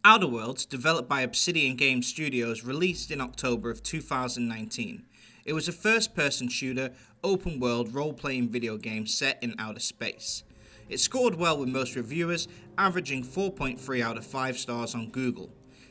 Outer Worlds, developed by Obsidian Game Studios, released in October of 2019. It was a first-person shooter, open-world role-playing video game set in outer space. It scored well with most reviewers, averaging 4.3 out of 5 stars on Google.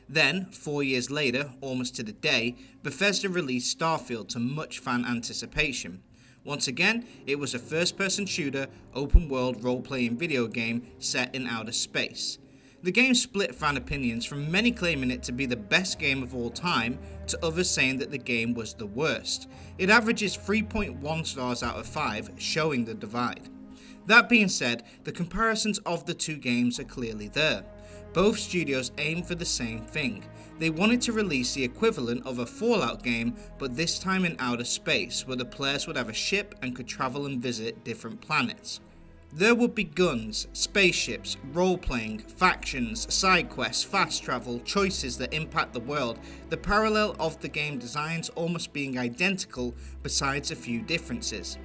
Then, 4 years later, almost to the day, Bethesda released Starfield to much fan anticipation. Once again, it was a first-person shooter, open-world role-playing video game set in outer space. The game split fan opinions, from many claiming it to be the best game of all time to others saying that the game was the worst. It averages 3.1 stars out of 5, showing the divide. That being said, the comparisons of the two games are clearly there. Both studios aim for the same thing. They wanted to release the equivalent of a Fallout game, but this time in outer space, where the players would have a ship and could travel and visit different planets. There would be guns, spaceships, role-playing, factions, side quests, fast travel, choices that impact the world, the parallel of the game designs almost being identical besides a few differences.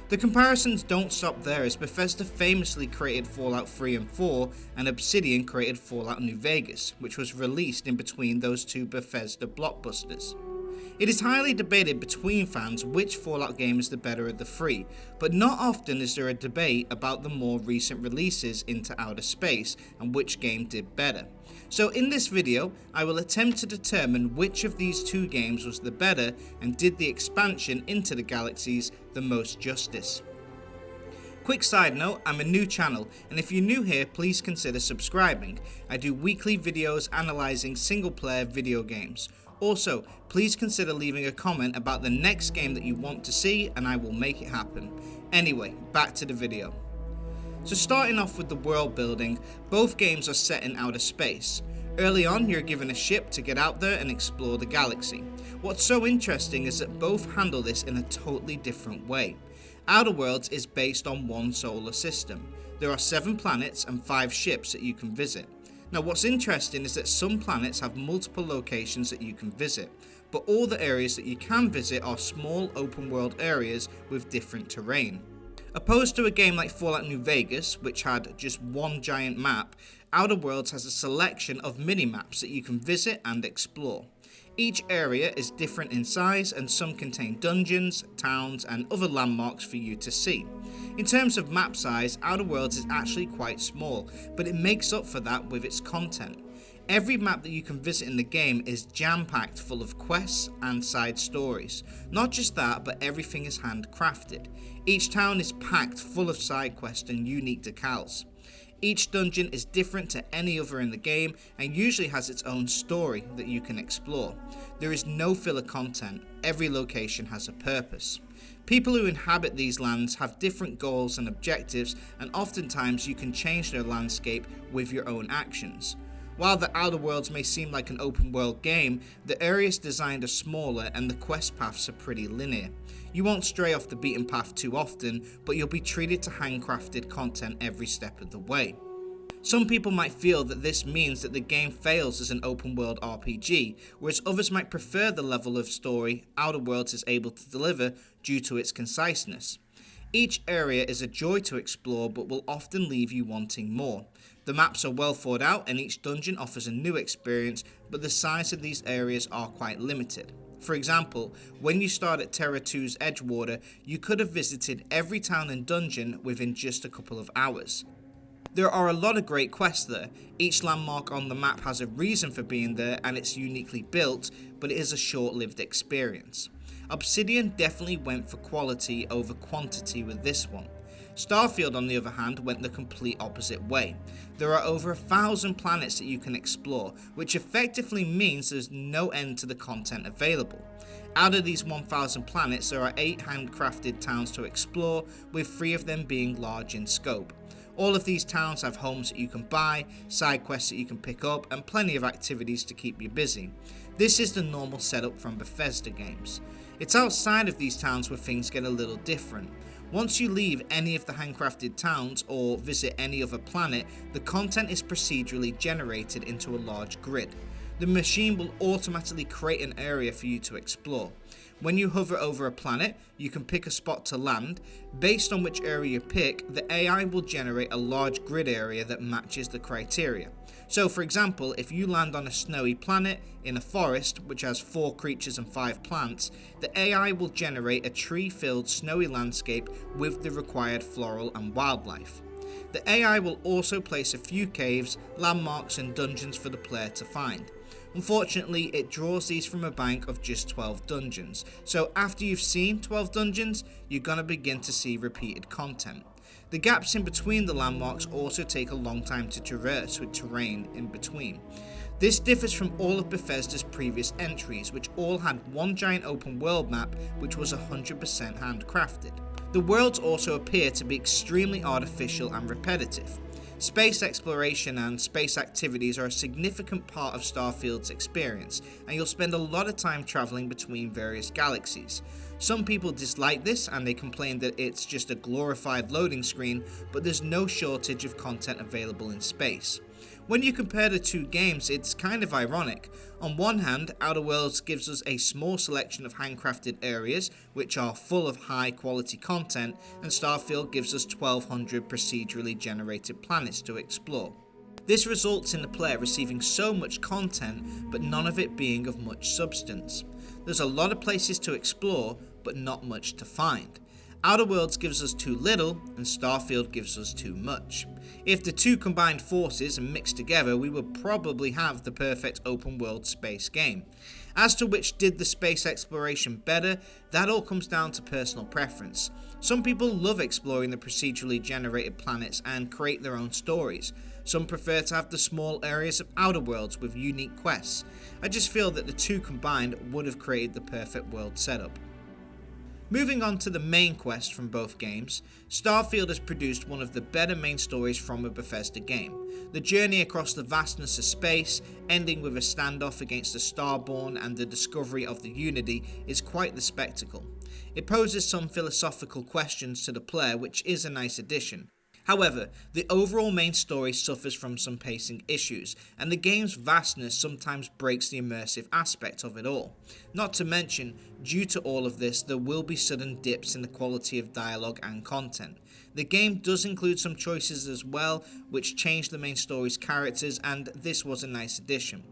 The comparisons don't stop there, as Bethesda famously created Fallout 3 and 4 and Obsidian created Fallout New Vegas, which was released in between those two Bethesda blockbusters. It is highly debated between fans which Fallout game is the better of the three, but not often is there a debate about the more recent releases into outer space and which game did better. So in this video, I will attempt to determine which of these two games was the better and did the expansion into the galaxies the most justice. Quick side note, I'm a new channel, and if you're new here, please consider subscribing. I do weekly videos analysing single player video games. Also, please consider leaving a comment about the next game that you want to see and I will make it happen. Anyway, back to the video. So starting off with the world building, both games are set in outer space. Early on, you're given a ship to get out there and explore the galaxy. What's so interesting is that both handle this in a totally different way. Outer Worlds is based on one solar system. There are 7 planets and 5 ships that you can visit. Now what's interesting is that some planets have multiple locations that you can visit, but all the areas that you can visit are small open world areas with different terrain. Opposed to a game like Fallout New Vegas, which had just one giant map, Outer Worlds has a selection of mini-maps that you can visit and explore. Each area is different in size, and some contain dungeons, towns and other landmarks for you to see. In terms of map size, Outer Worlds is actually quite small, but it makes up for that with its content. Every map that you can visit in the game is jam-packed full of quests and side stories. Not just that, but everything is handcrafted. Each town is packed full of side quests and unique decals. Each dungeon is different to any other in the game and usually has its own story that you can explore. There is no filler content, every location has a purpose. People who inhabit these lands have different goals and objectives, and oftentimes you can change their landscape with your own actions. While the Outer Worlds may seem like an open world game, the areas designed are smaller and the quest paths are pretty linear. You won't stray off the beaten path too often, but you'll be treated to handcrafted content every step of the way. Some people might feel that this means that the game fails as an open world RPG, whereas others might prefer the level of story Outer Worlds is able to deliver due to its conciseness. Each area is a joy to explore, but will often leave you wanting more. The maps are well thought out and each dungeon offers a new experience, but the size of these areas are quite limited. For example, when you start at Terra 2's Edgewater, you could have visited every town and dungeon within just a couple of hours. There are a lot of great quests there. Each landmark on the map has a reason for being there and it's uniquely built, but it is a short-lived experience. Obsidian definitely went for quality over quantity with this one. Starfield, on the other hand, went the complete opposite way. There are over 1,000 planets that you can explore, which effectively means there's no end to the content available. Out of these 1,000 planets, there are 8 handcrafted towns to explore, with 3 of them being large in scope. All of these towns have homes that you can buy, side quests that you can pick up, and plenty of activities to keep you busy. This is the normal setup from Bethesda games. It's outside of these towns where things get a little different. Once you leave any of the handcrafted towns or visit any other planet, the content is procedurally generated into a large grid. The machine will automatically create an area for you to explore. When you hover over a planet, you can pick a spot to land. Based on which area you pick, the AI will generate a large grid area that matches the criteria. So for example, if you land on a snowy planet in a forest which has 4 creatures and 5 plants, the AI will generate a tree-filled snowy landscape with the required floral and wildlife. The AI will also place a few caves, landmarks and dungeons for the player to find. Unfortunately, it draws these from a bank of just 12 dungeons, so after you've seen 12 dungeons, you're gonna begin to see repeated content. The gaps in between the landmarks also take a long time to traverse with terrain in between. This differs from all of Bethesda's previous entries, which all had one giant open world map which was 100% handcrafted. The worlds also appear to be extremely artificial and repetitive. Space exploration and space activities are a significant part of Starfield's experience, and you'll spend a lot of time traveling between various galaxies. Some people dislike this and they complain that it's just a glorified loading screen, but there's no shortage of content available in space. When you compare the two games, it's kind of ironic. On one hand, Outer Worlds gives us a small selection of handcrafted areas, which are full of high quality content, and Starfield gives us 1200 procedurally generated planets to explore. This results in the player receiving so much content, but none of it being of much substance. There's a lot of places to explore, but not much to find. Outer Worlds gives us too little, and Starfield gives us too much. If the two combined forces and mixed together, we would probably have the perfect open world space game. As to which did the space exploration better, that all comes down to personal preference. Some people love exploring the procedurally generated planets and create their own stories. Some prefer to have the small areas of Outer Worlds with unique quests. I just feel that the two combined would have created the perfect world setup. Moving on to the main quest from both games, Starfield has produced one of the better main stories from a Bethesda game. The journey across the vastness of space, ending with a standoff against the Starborn and the discovery of the Unity, is quite the spectacle. It poses some philosophical questions to the player, which is a nice addition. However, the overall main story suffers from some pacing issues, and the game's vastness sometimes breaks the immersive aspect of it all. Not to mention, due to all of this, there will be sudden dips in the quality of dialogue and content. The game does include some choices as well, which change the main story's characters, and this was a nice addition.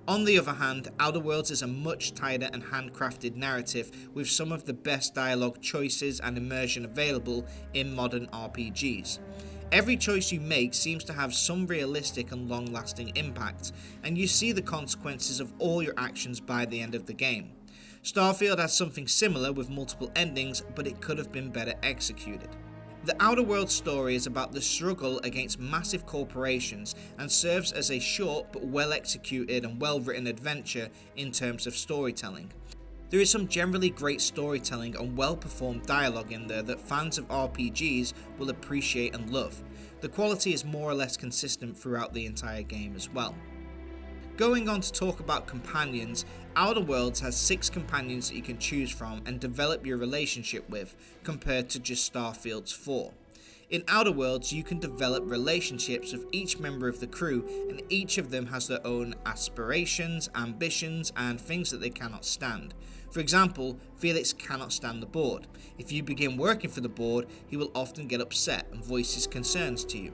On the other hand, Outer Worlds is a much tighter and handcrafted narrative with some of the best dialogue choices and immersion available in modern RPGs. Every choice you make seems to have some realistic and long-lasting impact, and you see the consequences of all your actions by the end of the game. Starfield has something similar with multiple endings, but it could have been better executed. The Outer Worlds story is about the struggle against massive corporations and serves as a short but well executed and well written adventure in terms of storytelling. There is some generally great storytelling and well performed dialogue in there that fans of RPGs will appreciate and love. The quality is more or less consistent throughout the entire game as well. Going on to talk about companions, Outer Worlds has 6 companions that you can choose from and develop your relationship with, compared to just Starfield's 4. In Outer Worlds, you can develop relationships with each member of the crew, and each of them has their own aspirations, ambitions, and things that they cannot stand. For example, Felix cannot stand the board. If you begin working for the board, he will often get upset and voice his concerns to you.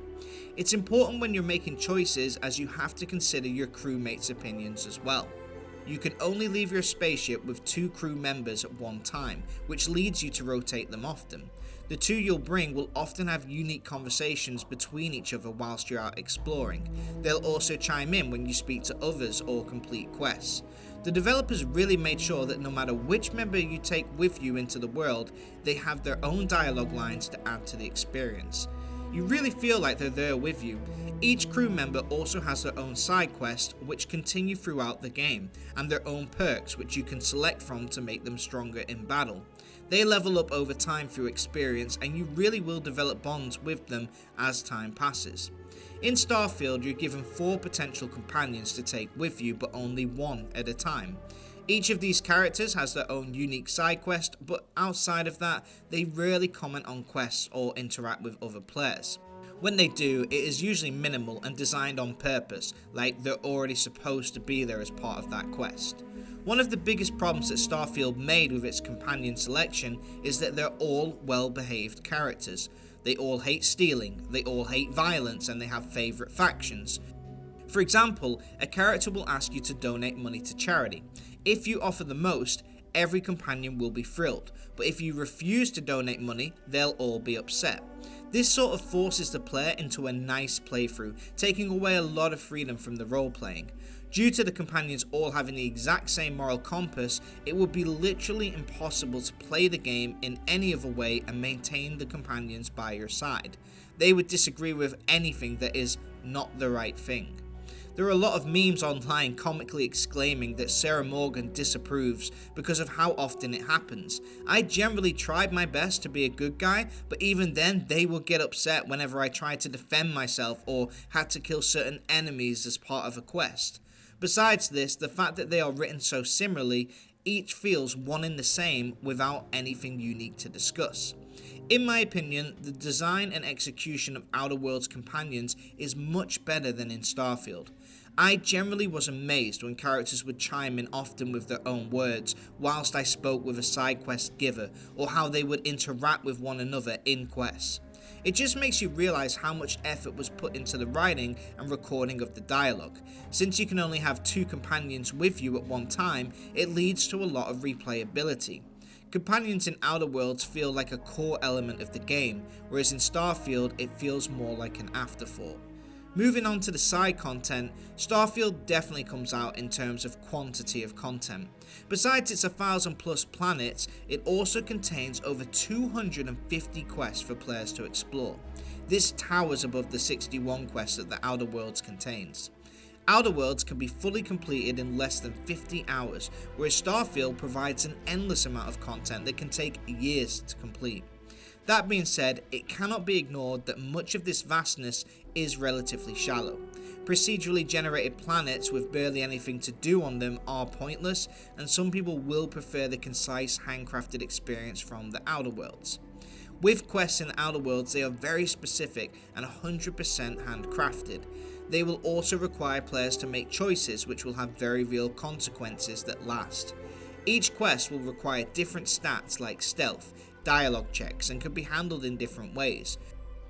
It's important when you're making choices, as you have to consider your crewmates' opinions as well. You can only leave your spaceship with 2 crew members at one time, which leads you to rotate them often. The 2 you'll bring will often have unique conversations between each other whilst you're out exploring. They'll also chime in when you speak to others or complete quests. The developers really made sure that no matter which member you take with you into the world, they have their own dialogue lines to add to the experience. You really feel like they're there with you. Each crew member also has their own side quests which continue throughout the game, and their own perks which you can select from to make them stronger in battle. They level up over time through experience, and you really will develop bonds with them as time passes. In Starfield, you're given 4 potential companions to take with you, but only 1 at a time. Each of these characters has their own unique side quest, but outside of that, they rarely comment on quests or interact with other players. When they do, it is usually minimal and designed on purpose, like they're already supposed to be there as part of that quest. One of the biggest problems that Starfield made with its companion selection is that they're all well-behaved characters. They all hate stealing, they all hate violence, and they have favourite factions. For example, a character will ask you to donate money to charity. If you offer the most, every companion will be thrilled, but if you refuse to donate money, they'll all be upset. This sort of forces the player into a nice playthrough, taking away a lot of freedom from the role-playing. Due to the companions all having the exact same moral compass, it would be literally impossible to play the game in any other way and maintain the companions by your side. They would disagree with anything that is not the right thing. There are a lot of memes online comically exclaiming that Sarah Morgan disapproves because of how often it happens. I generally tried my best to be a good guy, but even then they would get upset whenever I tried to defend myself or had to kill certain enemies as part of a quest. Besides this, the fact that they are written so similarly, each feels one and the same without anything unique to discuss. In my opinion, the design and execution of Outer Worlds companions is much better than in Starfield. I generally was amazed when characters would chime in often with their own words whilst I spoke with a side quest giver, or how they would interact with one another in quests. It just makes you realise how much effort was put into the writing and recording of the dialogue. Since you can only have 2 companions with you at one time, it leads to a lot of replayability. Companions in Outer Worlds feel like a core element of the game, whereas in Starfield it feels more like an afterthought. Moving on to the side content, Starfield definitely comes out in terms of quantity of content. Besides its 1,000+ planets, it also contains over 250 quests for players to explore. This towers above the 61 quests that the Outer Worlds contains. Outer Worlds can be fully completed in less than 50 hours, whereas Starfield provides an endless amount of content that can take years to complete. That being said, it cannot be ignored that much of this vastness is relatively shallow. Procedurally generated planets with barely anything to do on them are pointless, and some people will prefer the concise handcrafted experience from the Outer Worlds. With quests in the Outer Worlds, they are very specific and 100% handcrafted. They will also require players to make choices which will have very real consequences that last. Each quest will require different stats like stealth, dialogue checks, and can be handled in different ways.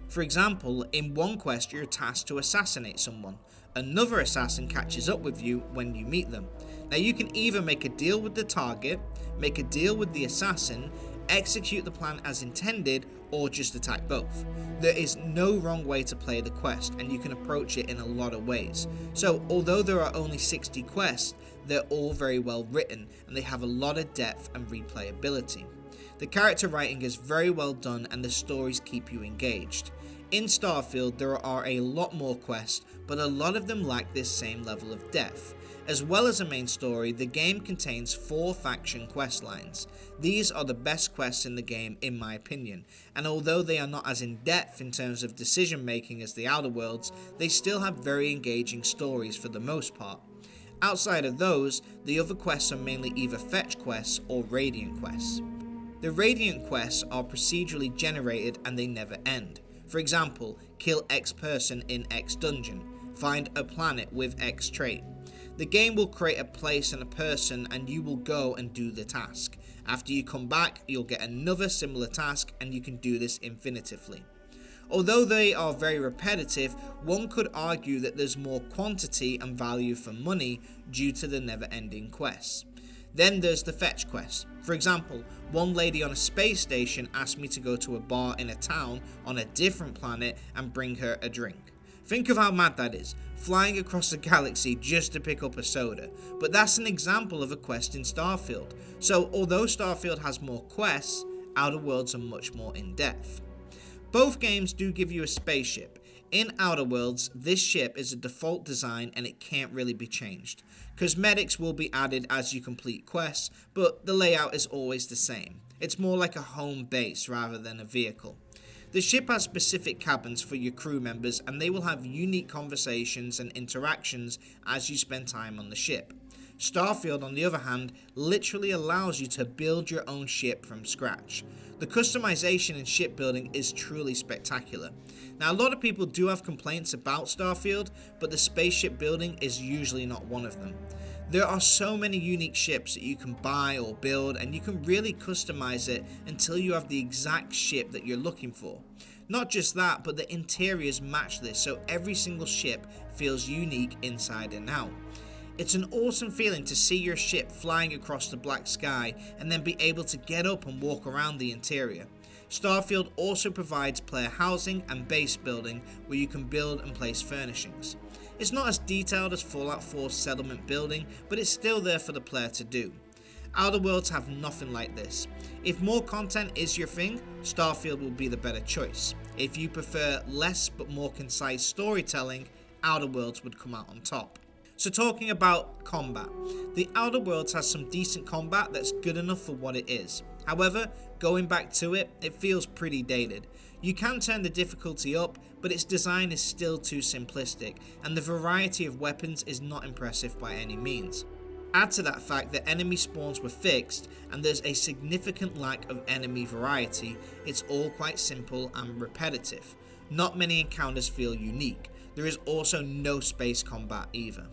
For example, in one quest you're tasked to assassinate someone. Another assassin catches up with you when you meet them. Now you can either make a deal with the target, make a deal with the assassin, execute the plan as intended, or just attack both. There is no wrong way to play the quest, and you can approach it in a lot of ways. So although there are only 60 quests, they're all very well written and they have a lot of depth and replayability. The character writing is very well done and the stories keep you engaged. In Starfield there are a lot more quests, but a lot of them lack this same level of depth. As well as a main story, the game contains 4 faction quest lines. These are the best quests in the game in my opinion, and although they are not as in depth in terms of decision making as the Outer Worlds, they still have very engaging stories for the most part. Outside of those, the other quests are mainly either fetch quests or radiant quests. The radiant quests are procedurally generated and they never end. For example, kill X person in X dungeon, find a planet with X trait. The game will create a place and a person and you will go and do the task. After you come back, you'll get another similar task and you can do this infinitively. Although they are very repetitive, one could argue that there's more quantity and value for money due to the never-ending quests. Then there's the fetch quest. For example, one lady on a space station asked me to go to a bar in a town on a different planet and bring her a drink. Think of how mad that is, flying across the galaxy just to pick up a soda. But that's an example of a quest in Starfield. So although Starfield has more quests, Outer Worlds are much more in depth. Both games do give you a spaceship. In Outer Worlds, this ship is a default design and it can't really be changed. Cosmetics will be added as you complete quests, but the layout is always the same. It's more like a home base rather than a vehicle. The ship has specific cabins for your crew members and they will have unique conversations and interactions as you spend time on the ship. Starfield, on the other hand, literally allows you to build your own ship from scratch. The customization in shipbuilding is truly spectacular. Now, a lot of people do have complaints about Starfield, but the spaceship building is usually not one of them. There are so many unique ships that you can buy or build, and you can really customize it until you have the exact ship that you're looking for. Not just that, but the interiors match this, so every single ship feels unique inside and out. It's an awesome feeling to see your ship flying across the black sky and then be able to get up and walk around the interior. Starfield also provides player housing and base building where you can build and place furnishings. It's not as detailed as Fallout 4's settlement building, but it's still there for the player to do. Outer Worlds have nothing like this. If more content is your thing, Starfield will be the better choice. If you prefer less but more concise storytelling, Outer Worlds would come out on top. So talking about combat, the Outer Worlds has some decent combat that's good enough for what it is. However, going back to it, it feels pretty dated. You can turn the difficulty up, but its design is still too simplistic, and the variety of weapons is not impressive by any means. Add to that fact that enemy spawns were fixed, and there's a significant lack of enemy variety. It's all quite simple and repetitive. Not many encounters feel unique. There is also no space combat either.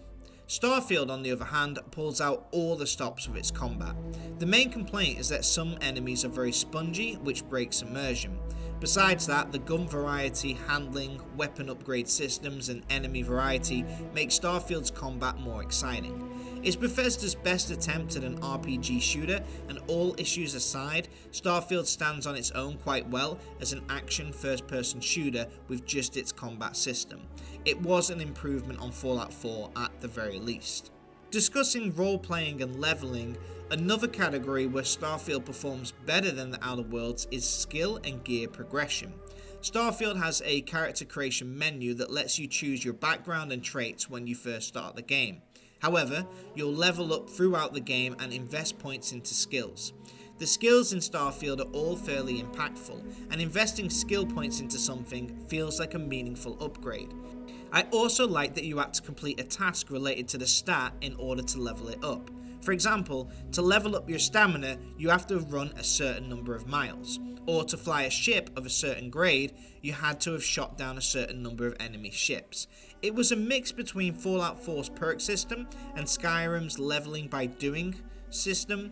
Starfield, on the other hand, pulls out all the stops with its combat. The main complaint is that some enemies are very spongy, which breaks immersion. Besides that, the gun variety, handling, weapon upgrade systems, and enemy variety make Starfield's combat more exciting. It's Bethesda's best attempt at an RPG shooter, and all issues aside, Starfield stands on its own quite well as an action first-person shooter with just its combat system. It was an improvement on Fallout 4 at the very least. Discussing role-playing and leveling, another category where Starfield performs better than the Outer Worlds is skill and gear progression. Starfield has a character creation menu that lets you choose your background and traits when you first start the game. However, you'll level up throughout the game and invest points into skills. The skills in Starfield are all fairly impactful, and investing skill points into something feels like a meaningful upgrade. I also like that you have to complete a task related to the stat in order to level it up. For example, to level up your stamina, you have to run a certain number of miles, or to fly a ship of a certain grade, you had to have shot down a certain number of enemy ships. It was a mix between Fallout 4's perk system and Skyrim's leveling by doing system.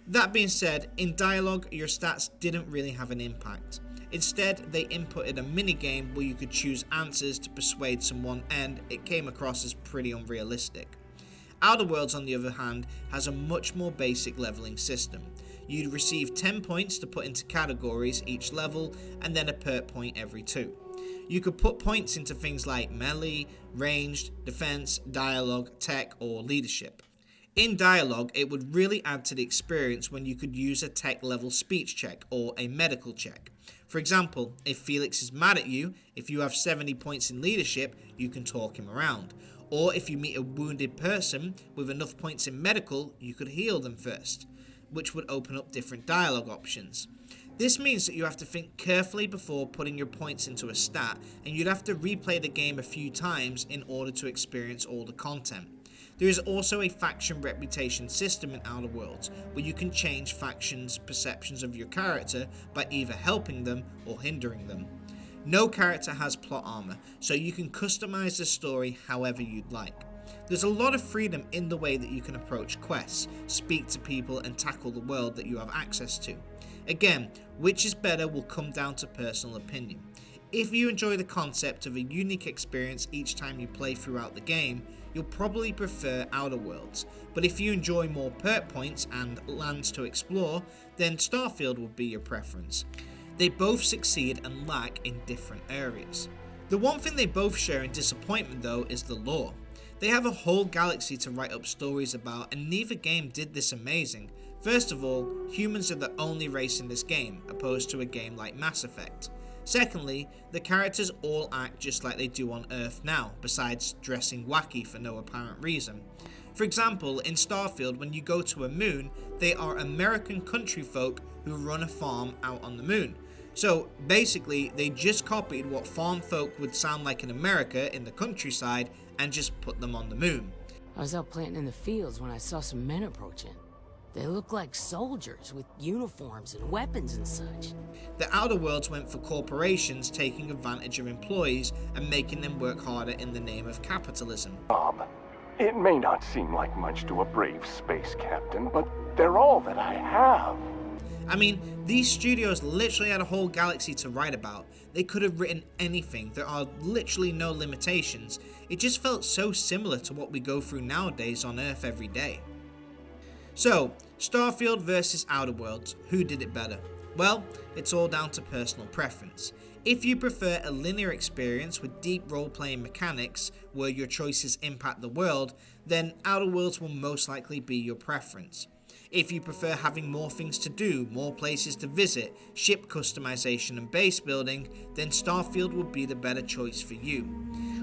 That being said, in dialogue, your stats didn't really have an impact. Instead, they inputted a minigame where you could choose answers to persuade someone, and it came across as pretty unrealistic. Outer Worlds, on the other hand, has a much more basic leveling system. You'd receive 10 points to put into categories each level, and then a perk point every 2. You could put points into things like melee, ranged, defense, dialogue, tech, or leadership. In dialogue, it would really add to the experience when you could use a tech level speech check or a medical check. For example, if Felix is mad at you, if you have 70 points in leadership, you can talk him around. Or if you meet a wounded person with enough points in medical, you could heal them first, which would open up different dialogue options. This means that you have to think carefully before putting your points into a stat, and you'd have to replay the game a few times in order to experience all the content. There is also a faction reputation system in Outer Worlds, where you can change factions' perceptions of your character by either helping them or hindering them. No character has plot armor, so you can customize the story however you'd like. There's a lot of freedom in the way that you can approach quests, speak to people, and tackle the world that you have access to. Again, which is better will come down to personal opinion. If you enjoy the concept of a unique experience each time you play throughout the game, you'll probably prefer Outer Worlds, but if you enjoy more perk points and lands to explore, then Starfield will be your preference. They both succeed and lack in different areas. The one thing they both share in disappointment though is the lore. They have a whole galaxy to write up stories about, and neither game did this amazing. First of all, humans are the only race in this game, opposed to a game like Mass Effect. Secondly, the characters all act just like they do on Earth now, besides dressing wacky for no apparent reason. For example, in Starfield, when you go to a moon, they are American country folk who run a farm out on the moon. So basically, they just copied what farm folk would sound like in America in the countryside and just put them on the moon. I was out planting in the fields when I saw some men approaching. They looked like soldiers with uniforms and weapons and such. The Outer Worlds went for corporations taking advantage of employees and making them work harder in the name of capitalism. Bob, it may not seem like much to a brave space captain, but they're all that I have. I mean, these studios literally had a whole galaxy to write about. They could have written anything. There are literally no limitations. It just felt so similar to what we go through nowadays on Earth every day. So, Starfield versus Outer Worlds, who did it better? Well, it's all down to personal preference. If you prefer a linear experience with deep role-playing mechanics where your choices impact the world, then Outer Worlds will most likely be your preference. If you prefer having more things to do, more places to visit, ship customization and base building, then Starfield would be the better choice for you.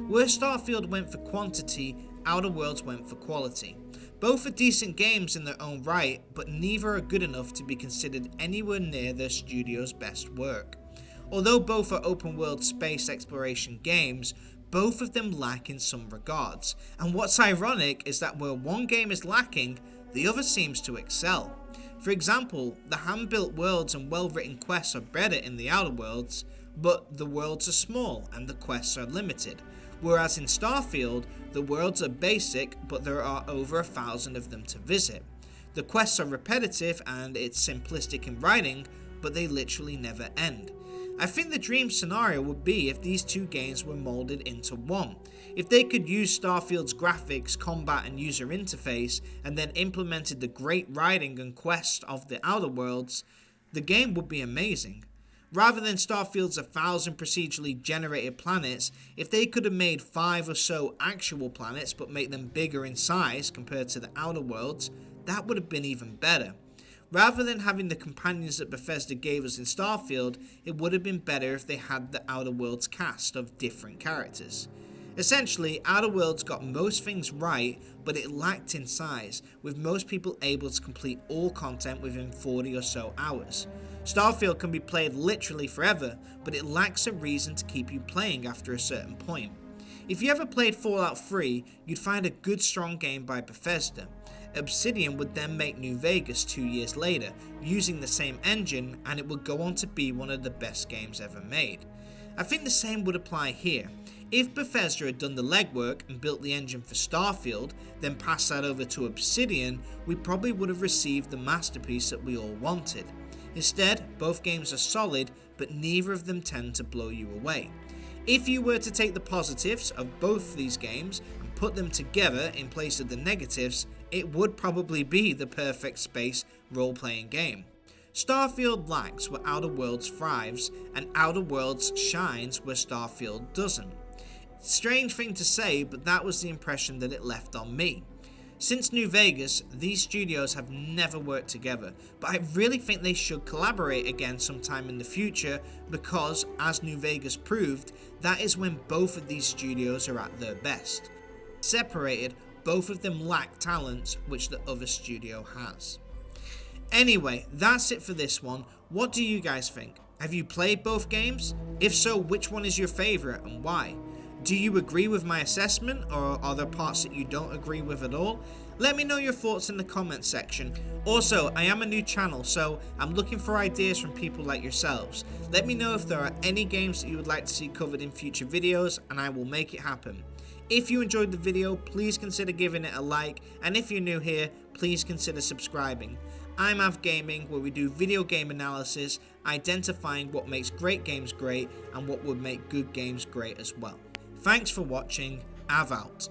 Where Starfield went for quantity, Outer Worlds went for quality. Both are decent games in their own right, but neither are good enough to be considered anywhere near their studio's best work. Although both are open world space exploration games, both of them lack in some regards, and what's ironic is that where one game is lacking, the other seems to excel. For example, the hand-built worlds and well-written quests are better in the Outer Worlds, but the worlds are small and the quests are limited. Whereas in Starfield, the worlds are basic, but there are over 1,000 of them to visit. The quests are repetitive and it's simplistic in writing, but they literally never end. I think the dream scenario would be if these two games were molded into one. If they could use Starfield's graphics, combat and user interface and then implemented the great writing and quests of the Outer Worlds, the game would be amazing. Rather than Starfield's 1,000 procedurally generated planets, if they could have made 5 or so actual planets but make them bigger in size compared to the Outer Worlds, that would have been even better. Rather than having the companions that Bethesda gave us in Starfield, it would have been better if they had the Outer Worlds cast of different characters. Essentially, Outer Worlds got most things right, but it lacked in size, with most people able to complete all content within 40 or so hours. Starfield can be played literally forever, but it lacks a reason to keep you playing after a certain point. If you ever played Fallout 3, you'd find a good strong game by Bethesda. Obsidian would then make New Vegas 2 years later, using the same engine, and it would go on to be one of the best games ever made. I think the same would apply here. If Bethesda had done the legwork and built the engine for Starfield, then passed that over to Obsidian, we probably would have received the masterpiece that we all wanted. Instead, both games are solid, but neither of them tend to blow you away. If you were to take the positives of both these games and put them together in place of the negatives, it would probably be the perfect space role-playing game. Starfield lacks where Outer Worlds thrives, and Outer Worlds shines where Starfield doesn't. Strange thing to say, but that was the impression that it left on me. Since New Vegas, these studios have never worked together, but I really think they should collaborate again sometime in the future because, as New Vegas proved, that is when both of these studios are at their best. Separated, both of them lack talents which the other studio has. Anyway, that's it for this one. What do you guys think? Have you played both games? If so, which one is your favourite and why? Do you agree with my assessment, or are there parts that you don't agree with at all? Let me know your thoughts in the comments section. Also, I am a new channel, so I'm looking for ideas from people like yourselves. Let me know if there are any games that you would like to see covered in future videos, and I will make it happen. If you enjoyed the video, please consider giving it a like, and if you're new here, please consider subscribing. I'm Av Gaming, where we do video game analysis, identifying what makes great games great and what would make good games great as well. Thanks for watching. Av out.